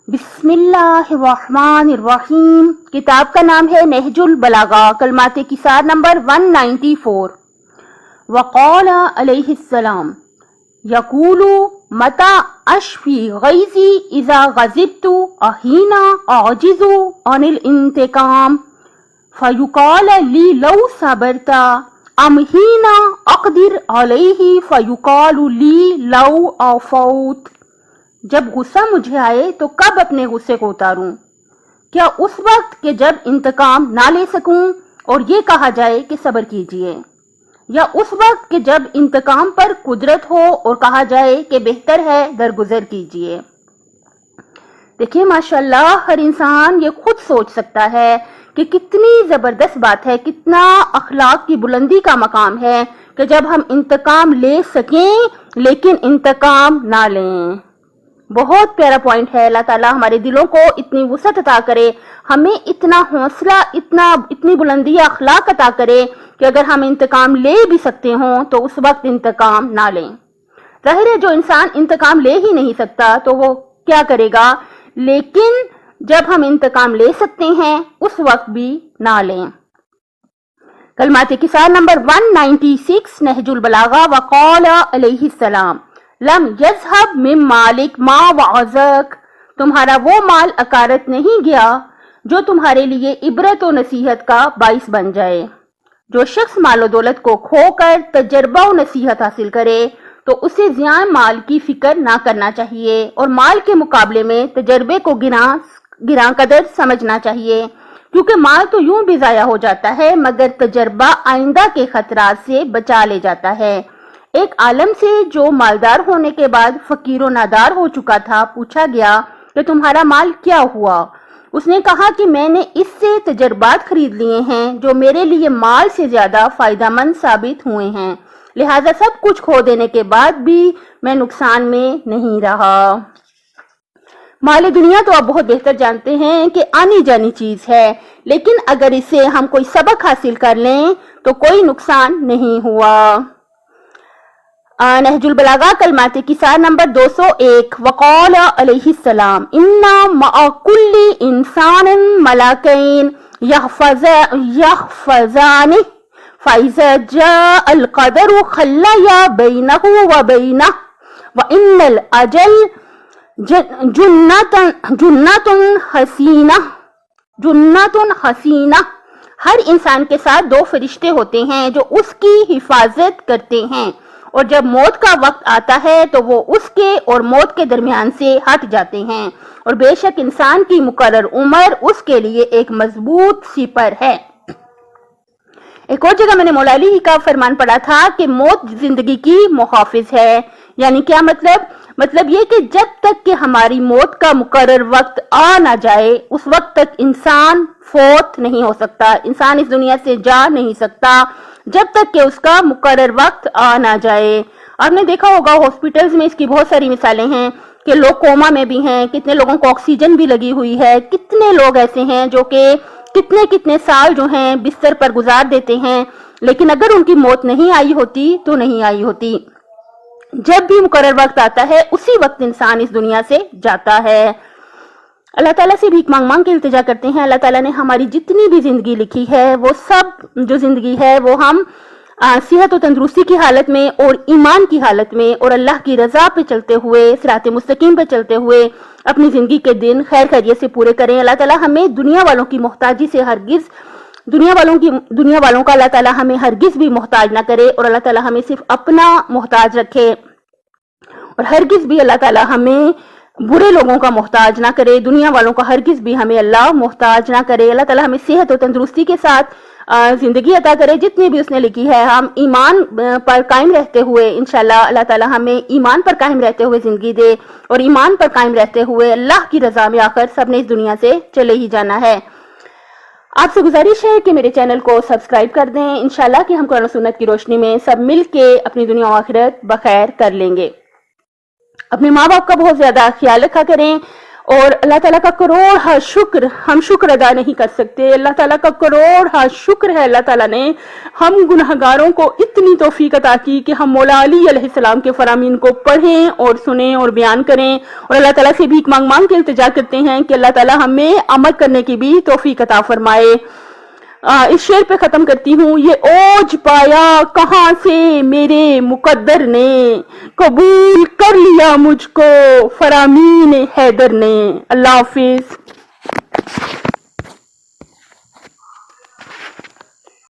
بسم اللہ الرحمن الرحیم۔ کتاب کا نام ہے نہج البلاغہ، کلمات کسار نمبر 194۔ وقال علیہ السلام یقول متى اشفی غیظی اذا غضبت احین اعجز عن الانتقام فیقال لی لو صبرت ام حین اقدر علیہ فیقال لی لو عفوت۔ جب غصہ مجھے آئے تو کب اپنے غصے کو اتاروں؟ کیا اس وقت کہ جب انتقام نہ لے سکوں اور یہ کہا جائے کہ صبر کیجئے، یا اس وقت کہ جب انتقام پر قدرت ہو اور کہا جائے کہ بہتر ہے درگزر کیجئے؟ دیکھیں ماشاءاللہ ہر انسان یہ خود سوچ سکتا ہے کہ کتنی زبردست بات ہے، کتنا اخلاق کی بلندی کا مقام ہے کہ جب ہم انتقام لے سکیں لیکن انتقام نہ لیں۔ بہت پیارا پوائنٹ ہے۔ اللہ تعالیٰ ہمارے دلوں کو اتنی وسعت عطا کرے، ہمیں اتنا حوصلہ، اتنی بلندی اخلاق عطا کرے کہ اگر ہم انتقام لے بھی سکتے ہوں تو اس وقت انتقام نہ لیں۔ ظاہر ہے جو انسان انتقام لے ہی نہیں سکتا تو وہ کیا کرے گا، لیکن جب ہم انتقام لے سکتے ہیں اس وقت بھی نہ لیں۔ کلمات کسار نمبر 196 نہج البلاغہ۔ وقال علیہ السلام لم یذهب من مالک ما وعظک، تمہارا وہ مال اکارت نہیں گیا جو تمہارے لیے عبرت و نصیحت کا باعث بن جائے۔ جو شخص مال و دولت کو کھو کر تجربہ و نصیحت حاصل کرے تو اسے زیاں مال کی فکر نہ کرنا چاہیے اور مال کے مقابلے میں تجربے کو گراں قدر سمجھنا چاہیے، کیونکہ مال تو یوں بھی ضائع ہو جاتا ہے مگر تجربہ آئندہ کے خطرات سے بچا لے جاتا ہے۔ ایک عالم سے جو مالدار ہونے کے بعد فقیر و نادار ہو چکا تھا پوچھا گیا کہ تمہارا مال کیا ہوا؟ اس نے کہا کہ میں نے اس سے تجربات خرید لیے ہیں جو میرے لیے مال سے زیادہ فائدہ مند ثابت ہوئے ہیں، لہذا سب کچھ کھو دینے کے بعد بھی میں نقصان میں نہیں رہا۔ مال دنیا تو آپ بہت بہتر جانتے ہیں کہ آنی جانی چیز ہے، لیکن اگر اسے ہم کوئی سبق حاصل کر لیں تو کوئی نقصان نہیں ہوا۔ نہج البلاغہ کلمات کسار نمبر 201۔ وقال علیہ السلام انا مع کل انسان ملکین یحفظان فاذا جاء القدر خلیا بینہ وبینہ وان الاجل جنۃ حسینہ۔ ہر انسان کے ساتھ دو فرشتے ہوتے ہیں جو اس کی حفاظت کرتے ہیں، اور جب موت کا وقت آتا ہے تو وہ اس کے اور موت کے درمیان سے ہٹ جاتے ہیں، اور بے شک انسان کی مقرر عمر اس کے لیے ایک مضبوط سپر ہے۔ ایک اور جگہ میں نے مولا علی کا فرمان پڑھا تھا کہ موت زندگی کی محافظ ہے۔ یعنی کیا مطلب یہ کہ جب تک کہ ہماری موت کا مقرر وقت آ نہ جائے اس وقت تک انسان فوت نہیں ہو سکتا، انسان اس دنیا سے جا نہیں سکتا جب تک کہ اس کا مقرر وقت آ نہ جائے۔ آپ نے دیکھا ہوگا ہاسپٹلز میں اس کی بہت ساری مثالیں ہیں کہ لوگ کوما میں بھی ہیں، کتنے لوگوں کو آکسیجن بھی لگی ہوئی ہے، کتنے لوگ ایسے ہیں جو کہ کتنے سال جو ہیں بستر پر گزار دیتے ہیں، لیکن اگر ان کی موت نہیں آئی ہوتی تو نہیں آئی ہوتی۔ جب بھی مقرر وقت آتا ہے اسی وقت انسان اس دنیا سے جاتا ہے۔ اللہ تعالیٰ سے بھیک مانگ کے التجا کرتے ہیں، اللہ تعالیٰ نے ہماری جتنی بھی زندگی لکھی ہے وہ سب جو زندگی ہے وہ ہم صحت و تندرستی کی حالت میں اور ایمان کی حالت میں اور اللہ کی رضا پہ چلتے ہوئے، صراط مستقیم پہ چلتے ہوئے اپنی زندگی کے دن خیر خیریت سے پورے کریں۔ اللہ تعالیٰ ہمیں دنیا والوں کی محتاجی سے دنیا والوں کا اللہ تعالیٰ ہمیں ہرگز بھی محتاج نہ کرے، اور اللہ تعالیٰ ہمیں صرف اپنا محتاج رکھے، اور ہرگز بھی اللہ تعالیٰ ہمیں برے لوگوں کا محتاج نہ کرے، دنیا والوں کا ہرگز بھی ہمیں اللہ محتاج نہ کرے۔ اللہ تعالیٰ ہمیں صحت و تندرستی کے ساتھ زندگی عطا کرے جتنی بھی اس نے لکھی ہے، ہم ایمان پر قائم رہتے ہوئے انشاءاللہ اللہ تعالیٰ ہمیں ایمان پر قائم رہتے ہوئے زندگی دے، اور ایمان پر قائم رہتے ہوئے اللہ کی رضا میں آخر سب نے اس دنیا سے چلے ہی جانا ہے۔ آپ سے گزارش ہے کہ میرے چینل کو سبسکرائب کر دیں، انشاءاللہ کہ ہم قرآن و سنت کی روشنی میں سب مل کے اپنی دنیا و آخرت بخیر کر لیں گے۔ اپنے ماں باپ کا بہت زیادہ خیال رکھا کریں، اور اللہ تعالیٰ کا کروڑ ہا شکر، ہم شکر ادا نہیں کر سکتے، اللہ تعالیٰ کا کروڑ ہا شکر ہے اللہ تعالیٰ نے ہم گنہگاروں کو اتنی توفیق عطا کی کہ ہم مولا علی علیہ السلام کے فرامین کو پڑھیں اور سنیں اور بیان کریں، اور اللہ تعالیٰ سے بھیک مانگ مانگ کے التجا کرتے ہیں کہ اللہ تعالیٰ ہمیں عمل کرنے کی بھی توفیق عطا فرمائے۔ اس شعر پہ ختم کرتی ہوں۔ یہ اوج پایا کہاں سے میرے مقدر نے، قبول کر لیا مجھ کو فرامین حیدر نے۔ اللہ حافظ۔